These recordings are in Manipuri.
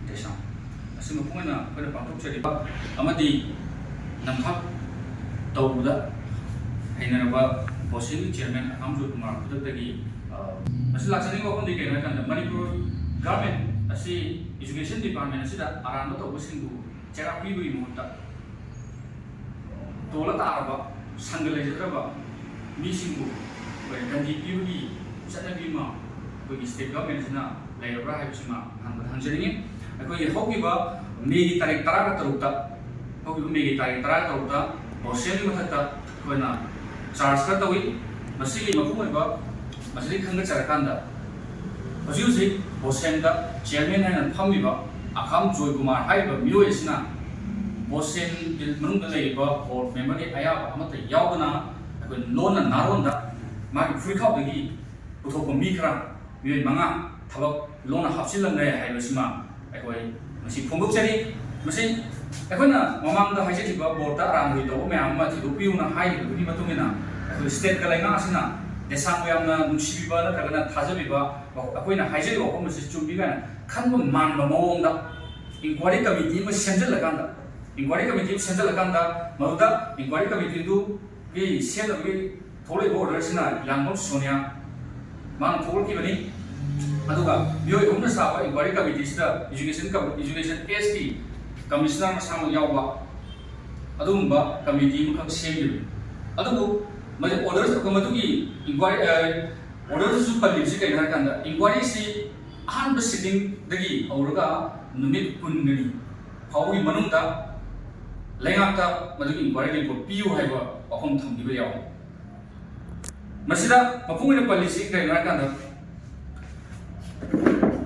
대상 asima pungana pada pangtok cari amadi nampak tauda haina ba bosin chairman Amjad Kumar kudak tagi masih laksana ko kondi kena kan Manipur government asi education department asi da aran to bosin bu cara pi bu imuta tola taraba sanggale jatra missing bu ganti pi bu sana bima ko state government sina laira ha bisima hanjani ko hoki ba megi tarik tara tarukta hoki megi tarik tara tarukta bosin mathata ko na charge ka tawi masili mapung ba masili khanga charakanda hoji bosen da chairman han phammi ba akham Joy Kumar haiba mioi sina bosen bil manung da lei ba board member ni aya amata yaudana ko lona naronda ma free khau gi puthok ko mi khra mioi manga thabak lona hapsil ngai haiba sima akoi masi phongbok chari masi akhona mamang da haje ba board da ram ri do me amma thi do piu na hai ni matungina state ka lainga asina desang yamna nungsiba na tagana thajabiba akoina haije ro ko masi chumbiga khanba manba mawongda inquiry committee ma senjal lakanda inquiry committee senjal lakanda maruda inquiry committee du ge sel ge thole order sina langom sonia man thol ki bani aduga bioi umna saba inquiry committee sida education ST commissioner ma sama yawba adumba committee ma kham sembi adugo maje orders ko matugi inquiry orders su palli si kai harkanda inquiry si ahan ba sitting dagi auraga numit kunni hawi manungta laingakta matugi inquiry ko piu haiba akhom thamdiba yaw masida mapungina palli si kai harkanda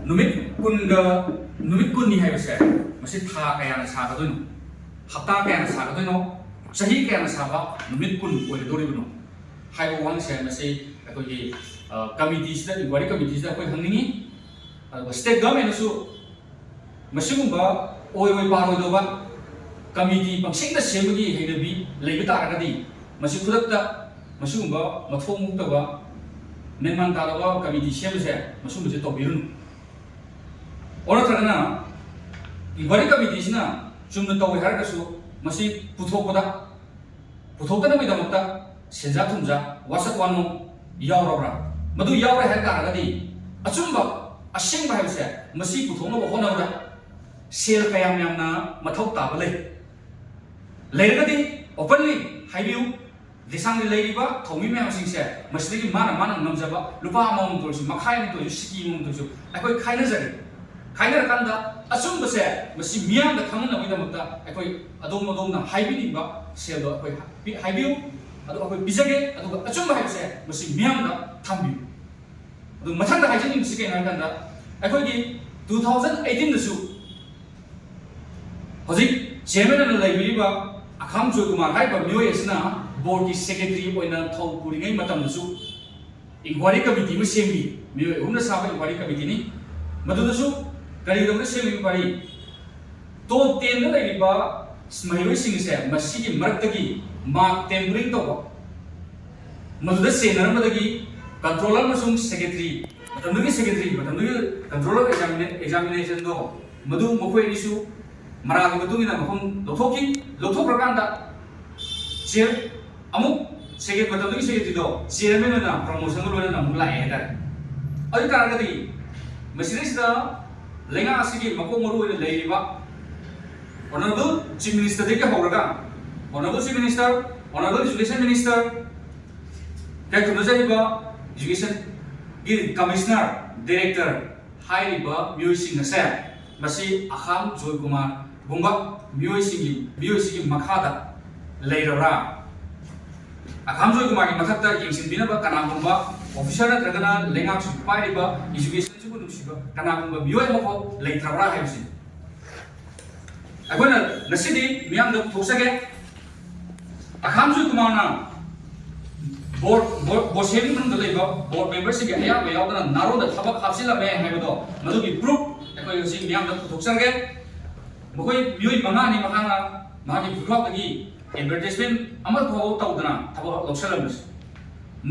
numit kunni haiba se masi tha kaya na sa ka doino hapta kaya na sa ka doino sahi kaya na sa ba numit kun oi doribno haiba wang se masi akoi committee sida inquiry committee sida akoi hangningi state government su masugumba oi paroi doba committee pangsingda semagi heidabi leiba taragadi masi khudakta masugumba mathong mukta memang tarawa committee semse masum je tobirun ora tarana inquiry committee sina chumna tawi harkasu masi puthokda puthokta na damakta senja thumja wasak wanu yaurabra madu yaura har taragadi achumba asingba haibse masi puthongna ba honabra sel kayam yamna mathok ta bale leiragadi openly haibiu desang leiriba thomi me asingse masigi mana ngamjaba lupa among torsu makhai to siki mum to akoi khaina jari khaina kanda asumba se masi miang da khamna na damakta akoi adom na haibini ba sel do akoi haibiu adu akoi bijage adu achumba haibse masi miang da thambiu adu mathang da haijini misi kai na kanda akoi gi 2018 da su hoji chairman na laibiriba akham Joy Kumar haiba mioi asna board ki secretary oina thau puringai matam su inquiry committee mu sembi mioi umna saba inquiry committee ni madu da su kari dom sembi pari to 10 da laiba smaioi sing se masigi maratagi mark tempering to madu da senar madagi controller masung secretary matamdugi secretary matamdugi controller examination do madu mokoi isu maraga matungi na makom lothokrakanda chair amuk secretary matamdugi secretary do chairman na promotion lo na mula eda ai karagadi masiris da lenga asigi makom maru ina leiriba honorable chief minister de ke horaga honorable chief minister honorable education minister kai kunajaiba education commissioner director hairiba mioi sing ase masi akham Joy Kumar bumba mioi sing makhada leirara akham Joy Kumar ki mathakta yingsin binaba kana bumba officer na tragana lengak su pairiba education su nusiba kana bumba mioi mako leitrabra haibsi agona nasidi miyam da thosage akham Joy Kumar na board saving from the labor board members ge aya me yaudana naro da thabak hapsila me haibodo madugi proof ekoi si miyam da thoksange mokoi mioi manga ni mahanga magi phukok agi advertisement amal ko taudana thabo loksalam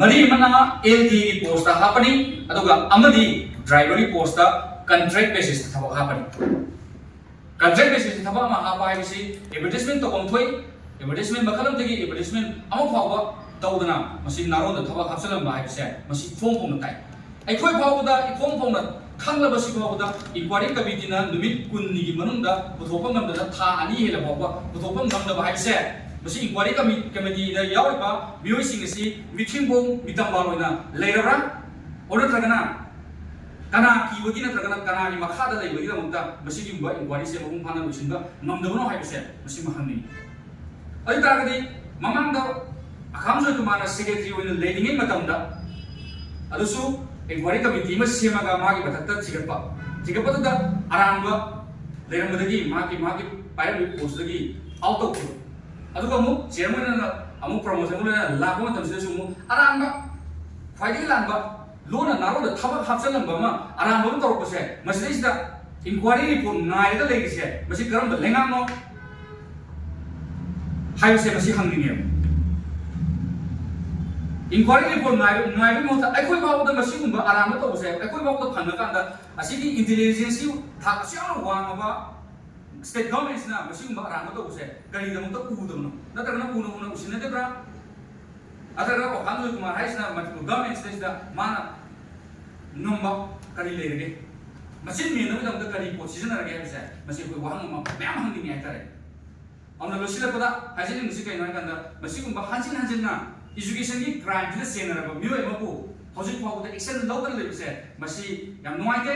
mari mana LD post ta hapani aduga amadi driver post ta contract basis thabo hapani contract ꯕꯦꯁꯤꯁꯇ ꯊꯕꯛ ꯑꯃ ꯍꯥꯞꯄ ꯍꯥꯏꯕꯁꯤ ꯑꯦꯗꯚꯔꯇꯤꯁꯃꯦꯟ ꯇꯧꯐꯝ ꯊꯣꯛꯏ ꯑꯦꯗꯚꯔꯇꯤꯁꯃꯦꯟ ꯃꯈꯜ ꯑꯃꯗꯒꯤ ꯑꯦꯗꯚꯔꯇꯤꯁꯃꯦꯟ ꯑꯃ ꯐꯥꯎꯕ ꯇꯧꯗꯅ ꯃꯁꯤ ꯅꯥꯔꯣꯟꯗ ꯊꯕꯛ ꯍꯥꯞꯆꯤꯜꯂꯝꯕ ꯍꯥꯏꯕꯁꯦ ꯃꯁꯤ ꯏꯐꯣꯡ ꯐꯣꯡꯅ ꯇꯥꯏ ꯑꯩꯈꯣꯏ ꯐꯥꯎꯕꯗ ꯏꯐꯣꯡ ꯐꯣꯡꯅ ꯈꯪꯂꯕꯁꯤ ꯐꯥꯎꯕꯗ ꯏꯟꯀ꯭ꯋꯥꯔꯤ ꯀꯃꯤꯇꯤꯅ ꯅꯨꯃꯤꯠ 20ꯅꯤꯒꯤ ꯃꯅꯨꯡꯗ ꯄꯨꯊꯣꯛꯄ ꯉꯝꯗꯅ ꯊꯥ 2 ꯍꯦꯟꯅ ꯐꯥꯎꯕ ꯄꯨꯊꯣꯛꯄ ꯉꯝꯗꯕ ꯍꯥꯏꯕꯁꯦ ꯃꯁꯤ ꯏꯟꯀ꯭ꯋꯥꯔꯤ ꯀꯃꯤꯇꯤꯗ ꯌꯥꯎꯔꯤꯕ ꯃꯤꯑꯣꯏꯁꯤꯡ ꯑꯁꯤ ꯃꯤꯊꯤꯡꯕꯣꯡ ꯃꯤꯇꯝꯕꯥꯜ ꯑꯣꯏꯅ ꯂꯩꯔꯕ꯭ꯔꯥ ꯑꯣꯔ ꯅꯠꯇ꯭ꯔꯒꯅ ꯀꯅꯥ ꯀꯤꯕꯒꯤ ꯅꯠꯇ꯭ꯔꯒꯅ ꯀꯅꯥꯒꯤ ꯃꯈꯥꯗ ꯂꯩꯕꯒꯤꯗꯃꯛꯇ ꯃꯁꯤꯒꯨꯝꯕ ꯏꯟꯀ꯭ꯋꯥꯔꯤꯁꯦ ꯃꯄꯨꯡ ꯐꯥꯅ ꯂꯣꯏꯁꯤꯟꯕ ꯉꯝꯗꯕꯅꯣ ꯍꯥꯏꯕꯁꯦ ꯃꯁꯤ ꯍꯪꯅꯤꯡꯉꯤ ꯑꯗꯨ ꯇꯥꯔꯒꯗꯤ ꯃꯃꯥꯡꯗ ꯑꯈꯥꯝ ꯖꯣꯏꯀꯨꯃꯥꯔꯅ ꯁꯦꯀ꯭ꯔꯦꯇꯔꯤ ꯑꯣꯏꯅ ꯂꯩꯔꯤꯉꯩ ꯃꯇꯝꯗ ꯑꯗꯨꯁꯨ ꯏꯟꯀ꯭ꯋꯥꯔꯤ ꯀꯃꯤꯇꯤ ꯑꯃ ꯁꯦꯝꯃꯒ ꯃꯥꯒꯤ ꯃꯊꯛꯇ ꯊꯤꯒꯠꯄꯗꯨꯗ ꯑꯔꯥꯟꯕ ꯂꯩꯔꯝꯕꯗꯒꯤ ꯃꯥꯒꯤ ꯄꯥꯏꯔꯝꯃꯤꯕ ꯄꯣꯁꯇꯨꯗꯒꯤ ꯑꯥꯎꯠ ꯇꯧꯈꯤꯕ ꯑꯗꯨꯒ ꯑꯃꯨꯛ ꯆꯤꯌꯔꯃꯦꯟ ꯑꯣꯏꯅ ꯑꯃꯨꯛ ꯄ꯭ꯔꯃꯣꯁꯟ ꯑꯣꯏꯅ ꯂꯥꯛꯄ ꯃꯇꯝꯁꯤꯗꯁꯨ ꯑꯃꯨꯛ ꯑꯔꯥꯟꯕ ꯈ꯭ꯋꯥꯏꯗꯒꯤ ꯂꯥꯟꯕ ꯂꯣꯟꯅ ꯅꯥꯔꯣꯟꯗ ꯊꯕꯛ ꯍꯥꯞꯆꯤꯜꯂꯝꯕ ꯑꯃ ꯑꯔꯥꯟꯕ ꯑꯃ ꯇꯧꯔꯛꯄꯁꯦ ꯃꯁꯤꯗꯩꯁꯤꯗ ꯏꯟꯀ꯭ꯋꯥꯔꯤ ꯔꯤꯄꯣꯔꯠ ꯉꯥꯏꯔꯒ ꯂꯩꯔꯤꯁꯦ ꯃꯁꯤ ꯀꯔꯝꯕ ꯂꯩꯉꯥꯛꯅꯣ ꯍꯥꯏꯕꯁꯦ ꯃꯁꯤ ꯍꯪꯅꯤꯡꯉꯦꯕ ꯏꯟꯀ꯭ꯋꯥꯔꯤ ꯔꯤꯄꯣꯔꯠ ꯉꯥꯏꯕꯒꯤ ꯃꯍꯨꯠꯇ ꯑꯩꯈꯣꯏ ꯐꯥꯎꯕꯗ ꯃꯁꯤꯒꯨꯝꯕ ꯑꯔꯥꯟꯕ ꯇꯧꯕꯁꯦ ꯑꯩꯈꯣꯏ ꯐꯥꯎꯕꯗ ꯐꯪꯉꯀꯥꯟꯗ ꯑꯁꯤꯒꯤ ꯏꯟꯇꯦꯂꯤꯖꯦꯟꯁꯀꯤ ꯊꯥꯛ ꯑꯁꯨꯛ ꯌꯥꯝꯅ ꯋꯥꯡꯉꯕ ꯁ꯭ꯇꯦꯠ ꯒꯚꯔꯟꯃꯦꯟꯠꯁꯤꯅ ꯃꯁꯤꯒꯨꯝꯕ ꯑꯔꯥꯟꯕ ꯇꯧꯕꯁꯦ ꯀꯔꯤꯒꯤꯗꯃꯛꯇ ꯎꯗꯕꯅꯣ ꯅꯠꯇ꯭ꯔꯒꯅ ꯎꯅ ꯎꯁꯤꯟꯅꯗꯕ꯭ꯔꯥ ꯅꯠꯇ꯭ꯔꯒꯅ ꯑꯈꯥꯝ ꯖꯣꯏꯀꯨꯃꯥꯔ ꯍꯥꯏꯁꯤꯅ ꯃꯅꯤꯄꯨꯔ ꯒꯚꯔꯟꯃꯦꯟꯠꯁꯤꯗꯩꯁꯤꯗ ꯃꯥꯅ ꯉꯝꯕ ꯀꯔꯤ ꯂꯩꯔꯒꯦ ꯃꯆꯤꯟ ꯃꯦꯟꯅꯕꯒꯤꯗꯃꯛꯇ ꯀꯔꯤ ꯄꯣꯠ ꯁꯤꯖꯤꯟꯅꯔꯒꯦ ꯍꯥꯏꯕꯁꯦ ꯃꯁꯤ ꯑꯩꯈꯣꯏ ꯋꯥꯍꯪ ꯑꯃ ꯃꯌꯥꯝ ꯍꯪꯅꯤꯡꯉꯤ ꯍꯥꯏꯇꯥꯔꯦ ꯑꯗꯨꯅ ꯂꯣꯏꯁꯤꯜꯂꯛꯄꯗ ꯍꯥꯏꯖꯅꯤꯡꯕꯁꯤ ꯀꯩꯅꯣ ꯍꯥꯏꯀꯥꯟꯗ ꯃꯁꯤꯒꯨꯝꯕ ꯍꯟꯖꯤꯟ ꯍꯟꯖꯤꯟꯅ ꯏꯖꯨꯀꯦꯁꯟꯒꯤ ꯀ꯭ꯔꯥꯏꯝꯁꯤꯗ ꯆꯦꯟꯅꯔꯕ ꯃꯤꯑꯣꯏ ꯑꯃꯕꯨ ꯍꯧꯖꯤꯛ ꯐꯥꯎꯕꯗ ꯑꯦꯛꯁꯟ ꯂꯧꯗꯅ ꯂꯩꯕꯁꯦ ꯃꯁꯤ ꯌꯥꯝ ꯅꯨꯡꯉꯥꯏꯇꯦ